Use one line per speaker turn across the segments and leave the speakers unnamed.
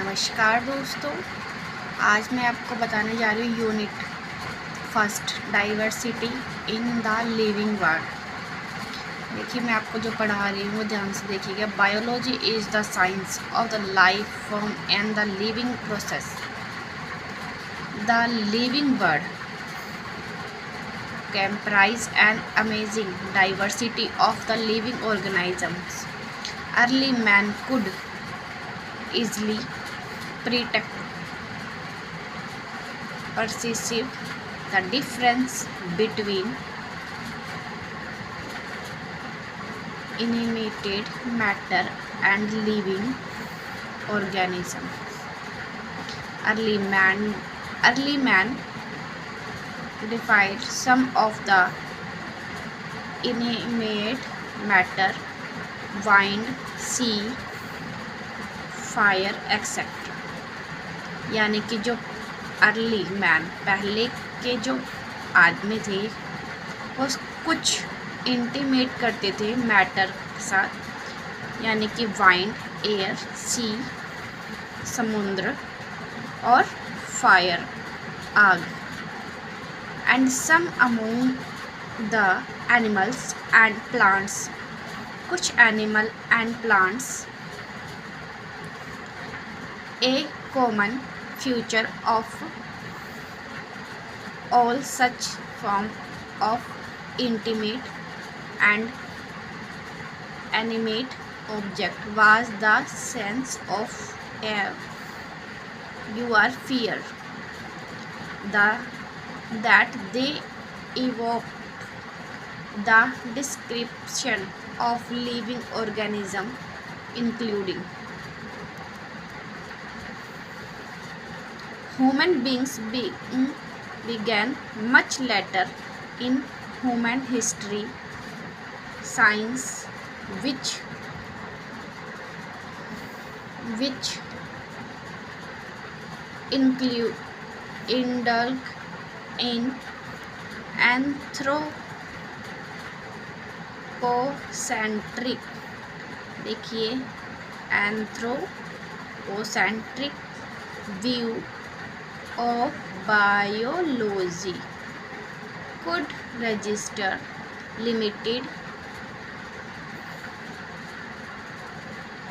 नमस्कार दोस्तों, आज मैं आपको बताने जा रही हूँ unit first diversity in the living world. देखिए, मैं आपको जो पढ़ा रही हूँ वो ध्यान से देखिएगा। Biology is the science of the life form and the living process. The living world comprise an amazing diversity of the living organisms. Early man could easily perceive the difference between inanimate matter and living organisms. Early man defined some of the inanimate matter, wind, sea, fire etcetera. यानी कि जो early man, पहले के जो आदमी थे, वो कुछ इंटीमेट करते थे मैटर के साथ, यानी कि वाइंड, एयर, सी, समुद्र, और फायर, आग, and some among the animals and plants, कुछ animal and plants, a common feature of all such form of intimate and animate object was the sense of your fear that they evoked. The description of living organism including human beings began much later in human history. Science which indulge in anthropocentric, देखिए, anthropocentric view of biology could register limited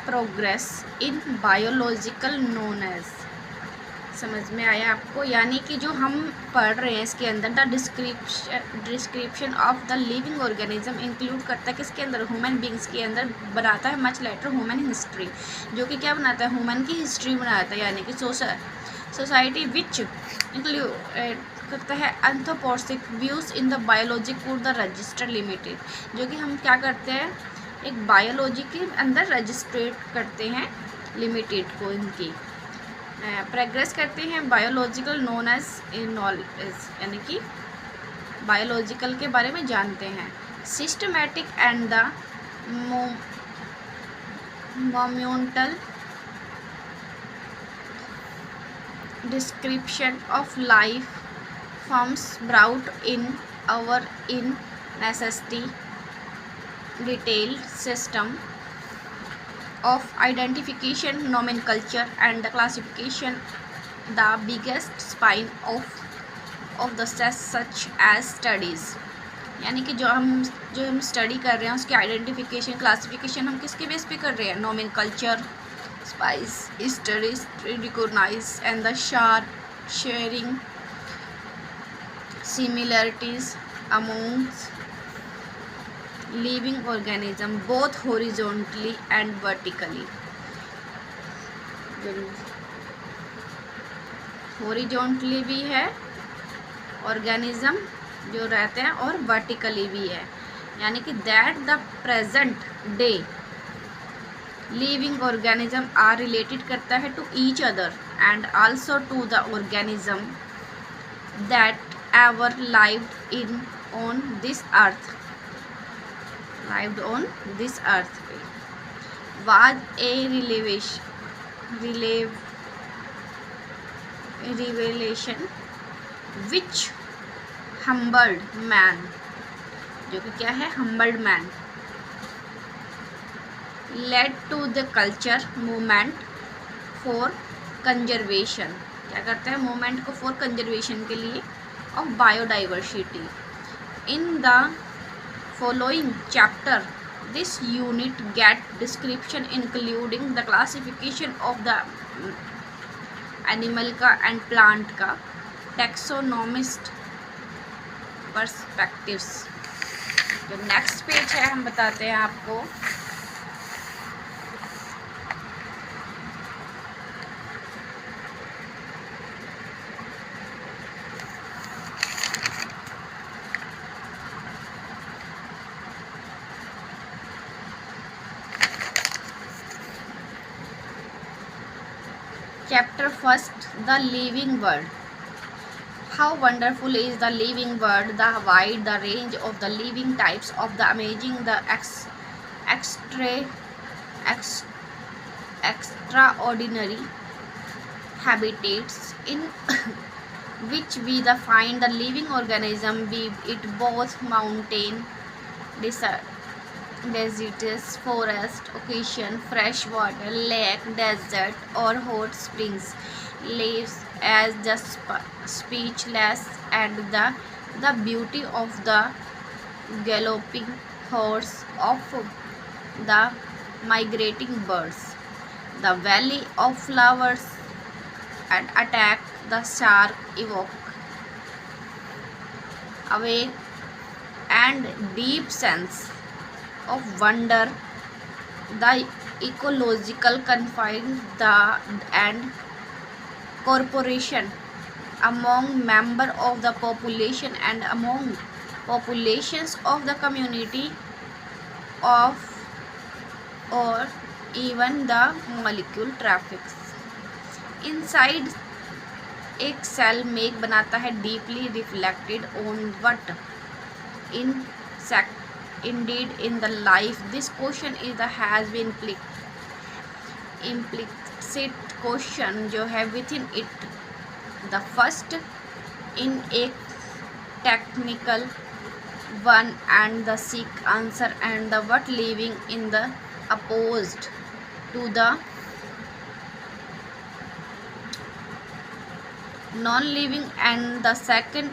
progress in biological known as। समझ में आया आपको? यानी कि जो हम पढ़ रहे हैं इसके अंदर the description of the living organism include करता है किसके अंदर? ह्यूमन बींग्स के अंदर बनाता है मच लेटर ह्यूमन हिस्ट्री, जो कि क्या बनाता है? ह्यूमन की हिस्ट्री बनाता है। यानी कि सोसाइटी विच इंक्लूड करता है anthropocentric views in the biology code the register limited, जो कि हम क्या करते हैं, एक बायोलॉजी के अंदर रजिस्ट्रेट करते हैं लिमिटेड को, इनकी प्रोग्रेस करते हैं बायोलॉजिकल नोन एज नॉलेज, यानी कि बायोलॉजिकल के बारे में जानते हैं। Systematic and the momental description of life forms brought in our in necessity detailed system of identification, nomenclature and the classification, the biggest spine of the such as studies। यानी कि जो हम स्टडी कर रहे हैं उसकी आइडेंटिफिकेशन, क्लासिफिकेशन हम किसके बेस पे कर रहे हैं? Nomenclature, spice, studies, recognize and the sharing similarities amongst living organism both horizontally and vertically। Horizontally भी है ऑर्गेनिज्म जो रहते हैं, और वर्टिकली भी है। यानी कि that the present day living organism are related करता है to each other and also to the organism that ever lived in on this earth was a revelation which humbled man, जो कि क्या है? Humbled man led to the culture movement for conservation, क्या करते हैं, movement को for conservation के लिए of biodiversity. In the following chapter this unit get description including the classification of the animal का एंड प्लांट का टैक्सोनॉमिस्ट पर्सपेक्टिव्स। जो next page है हम बताते हैं आपको, chapter first, the living world. How wonderful is the living world, the wide the range of the living types of the amazing, the extraordinary habitats in which we find the living organism, be it both mountain, deserts, forest, ocean, fresh water, lake, desert or hot springs, lives as the speechless and the beauty of the galloping horse, of the migrating birds, the valley of flowers and attack, the shark evoke awake and deep sense of wonder, the ecological confines, the and corporation among member of the population and among populations of the community of or even the molecule traffics inside एक cell make बनाता है deeply reflected on what in indeed in the life. This question is the has been implicit question जो है within it. The first in a technical one and the seek answer and the what living in the opposed to the non-living, and the second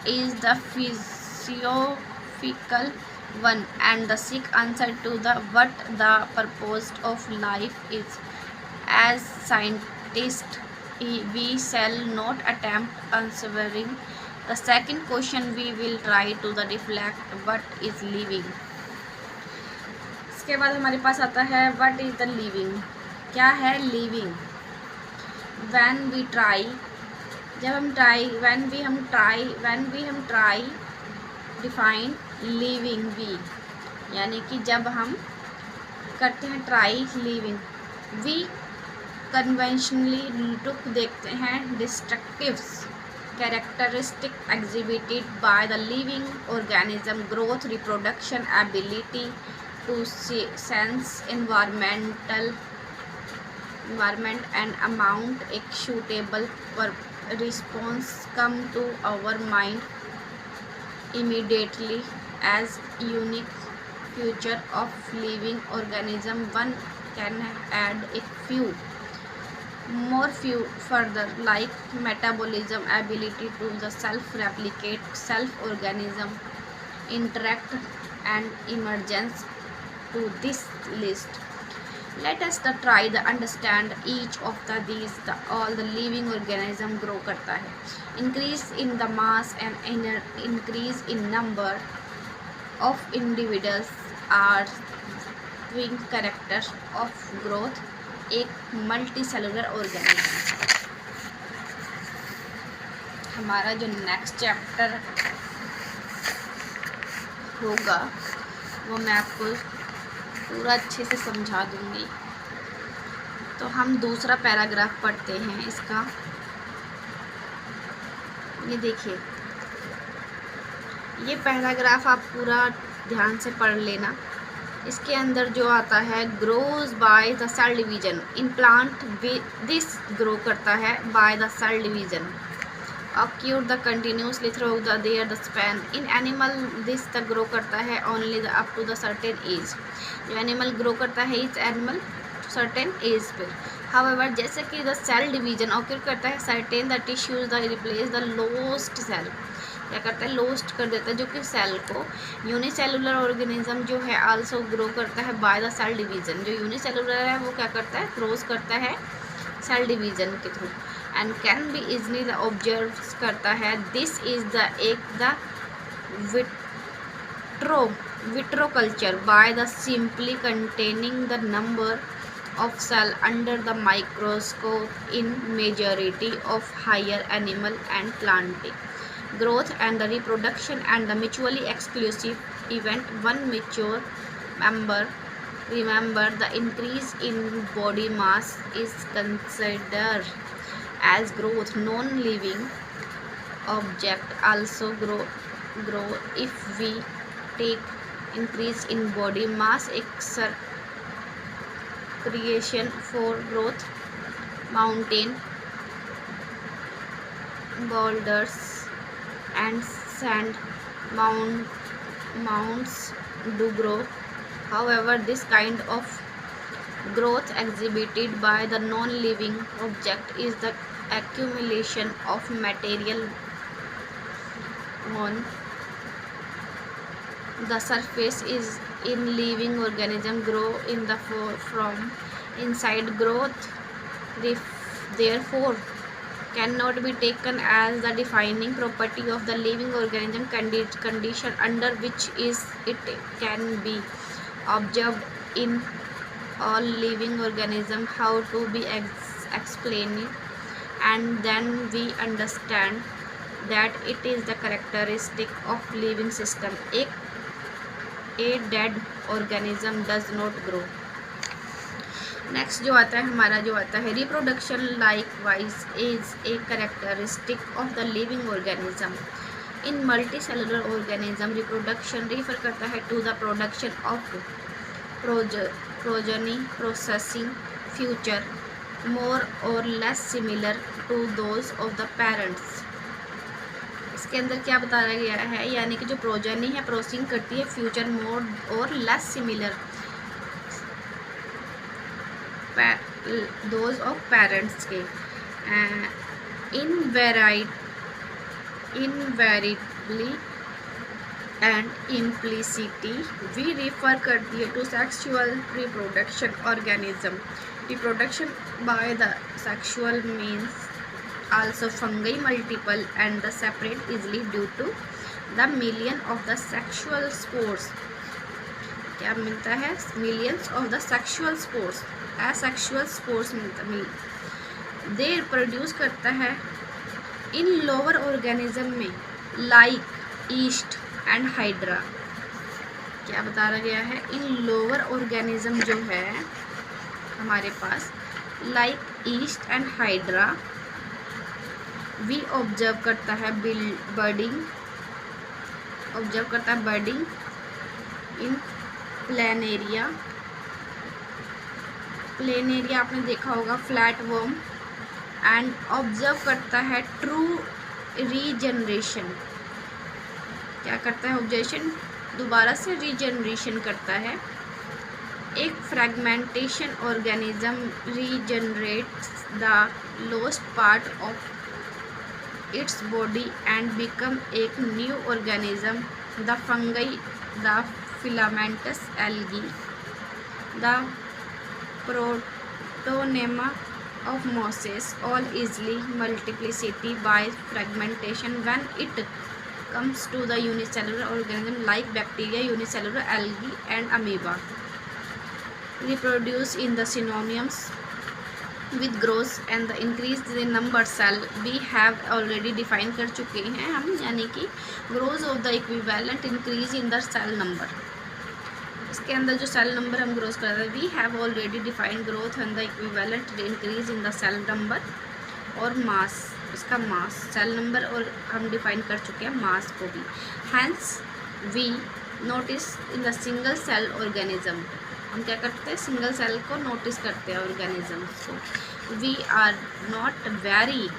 is the physiological one and the seek answer to the what the purpose of life is. As scientists we shall not attempt answering the second question, we will try to the reflect what is living. इसके बाद हमारे पास आता है what is the living, क्या है living। when we try, जब हम try, when we हम ट्राई डिफाइन लिविंग वी, यानी कि जब हम करते हैं try living, we conventionally took देखते हैं distinctive characteristic exhibited by the living organism, growth, reproduction, ability to sense environment and amount a suitable response come to our mind immediately as unique feature of living organism. One can add a few further like metabolism, ability to the self-replicate, self-organism, interact and emergence to this list. Let us try to understand each of these. All the living organism grow करता है, increase in the mass and increase in number of individuals are twin characters of growth, एक multicellular organism। हमारा जो next chapter होगा वो मैं आपको पूरा अच्छे से समझा दूंगी। तो हम दूसरा पैराग्राफ पढ़ते हैं इसका। ये देखिए, ये पैराग्राफ आप पूरा ध्यान से पढ़ लेना। इसके अंदर जो आता है grows by the cell division in plant, this grow करता है by the cell division occur the continuously through the span. In animal this the grow करता है only the up to the certain age। जो animal grow करता है इस animal certain age पर। However जैसे कि द सेल डिवीजन ऑक्यूर करता है certain the tissues the replace the lost cell, क्या करता है लोस्ट कर देता है जो कि सेल को। यूनिसेलुलर ऑर्गेनिज्म जो है आल्सो ग्रो करता है बाय द सेल डिवीजन, जो यूनिसेलुलर है वो क्या करता है ग्रोज करता है सेल डिवीजन के through, and can be easily observe करता है। दिस इज द एक the vitro culture by the simply containing the number of cell under the microscope in majority of higher animal and plant growth and the reproduction and the mutually exclusive event. One mature remember the increase in body mass is considered as growth. Non-living object also grow if we take increase in body mass creation for growth. Mountain boulders and sand mounds do grow. However, this kind of growth exhibited by the non-living object is the accumulation of material on the surface is in living organism grow in the from inside. Growth therefore cannot be taken as the defining property of the living organism. Condition under which is it can be observed in all living organism how to be explained, and then we understand that it is the characteristic of living system. A dead organism does not grow. Next जो आता है हमारा जो आता है reproduction likewise is a characteristic of the living organism in multicellular organism. Reproduction refer करता है to the production of progeny possessing features more और less similar to those of the parents. इसके अंदर क्या बताया गया है, यानी कि जो प्रोजनी है प्रोसेसिंग करती है फ्यूचर मोर और less similar those of parents के। Invariably and implicitly we refer करती है to sexual reproduction organism. Reproduction by the sexual means also fungi multiple and the separate easily due to the million of the sexual spores। क्या मिलता है millions of the sexual spores, asexual spores मिलता they produce करता है इन lower organism में like yeast and hydra. क्या बताया गया है, इन लोअर ऑर्गेनिज्म जो है हमारे पास like yeast and hydra we observe करता है बर्डिंग इन प्लेनेरिया आपने देखा होगा फ्लैट वर्म, एंड ऑब्जर्व करता है ट्रू रीजनरेशन। क्या करता है ऑब्जर्वेशन, दोबारा से रीजनरेशन करता है। एक fragmentation organism regenerates the lost part of its body and become a new organism. The fungi, the filamentous algae, the protonema of mosses all easily multiplicity by fragmentation when it comes to the unicellular organism like bacteria, unicellular algae and amoeba. Reproduce in the synonyms with growth and the increase in number cell we have already define कर चुके हैं हम, यानी कि growth of the equivalent increase in the cell number। इसके अंदर जो cell number हम ग्रोथ कर रहे हैं we have already defined growth and the equivalent increase in the cell number और मास, इसका मास सेल नंबर और हम डिफाइन कर चुके हैं मास को भी। Hence we notice in the single cell organism, हम क्या करते हैं सिंगल सेल को नोटिस करते हैं ऑर्गेनिज्म को। We are not very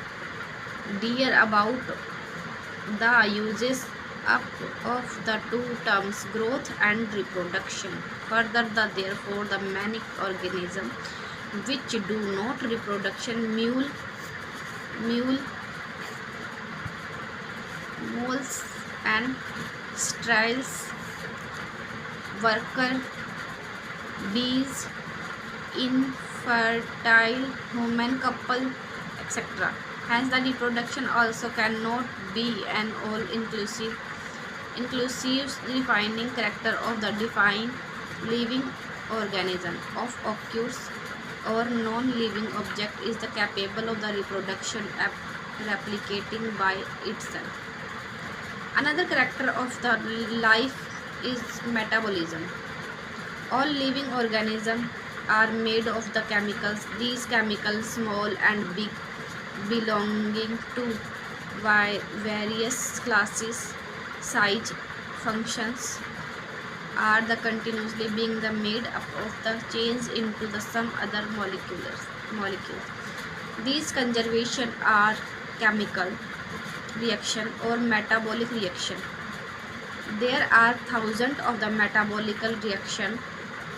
dear about the uses up of the two terms growth and reproduction. Further, therefore the many organisms which do not reproduction mule moles and striles, worker bees, infertile human couple, etc. Hence, the reproduction also cannot be an all-inclusive defining character of the defined living organism. Of occurs or non-living object is the capable of the reproduction replicating by itself. Another character of the life is metabolism. All living organisms are made of the chemicals. These chemicals, small and big, belonging to various classes, size, functions, are the continuously being the made up of the change into the some other molecules. These conservation are chemical reaction or metabolic reaction. There are thousands of the metabolic reaction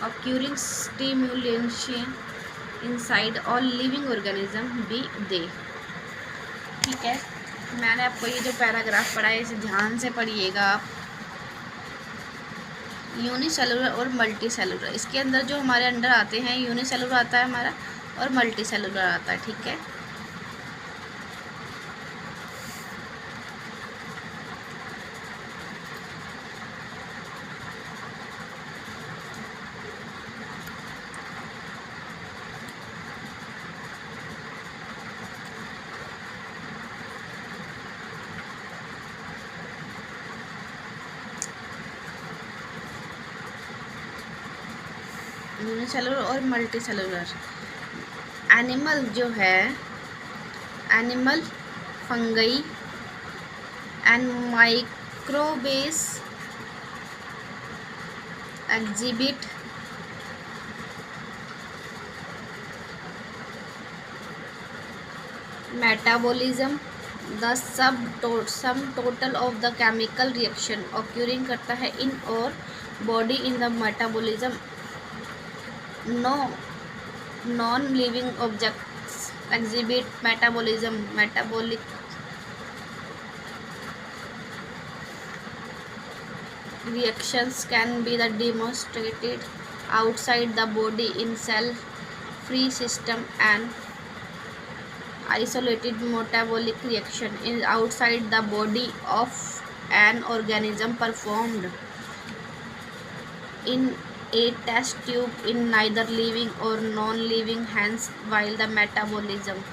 occurring stimulation inside all living organism be they. ठीक है, मैंने आपको ये जो paragraph पढ़ा है इसे ध्यान से पढ़िएगा आप। यूनिसेलुलर और मल्टी सेलुलर, इसके अंदर जो हमारे अंडर आते हैं यूनिसेलुलर आता है हमारा और मल्टी सेलुलर आता है। ठीक है, यूनिसेलुलर और मल्टी सेलुलर। एनिमल जो है, animal, fungi and microbes exhibit metabolism, the sum total of the chemical reaction occurring करता है in और body in the metabolism. No non-living objects exhibit metabolism. Metabolic reactions can be demonstrated outside the body in cell-free system, and isolated metabolic reaction is outside the body of an organism performed in a test tube in neither living or non-living. Hence, while the metabolism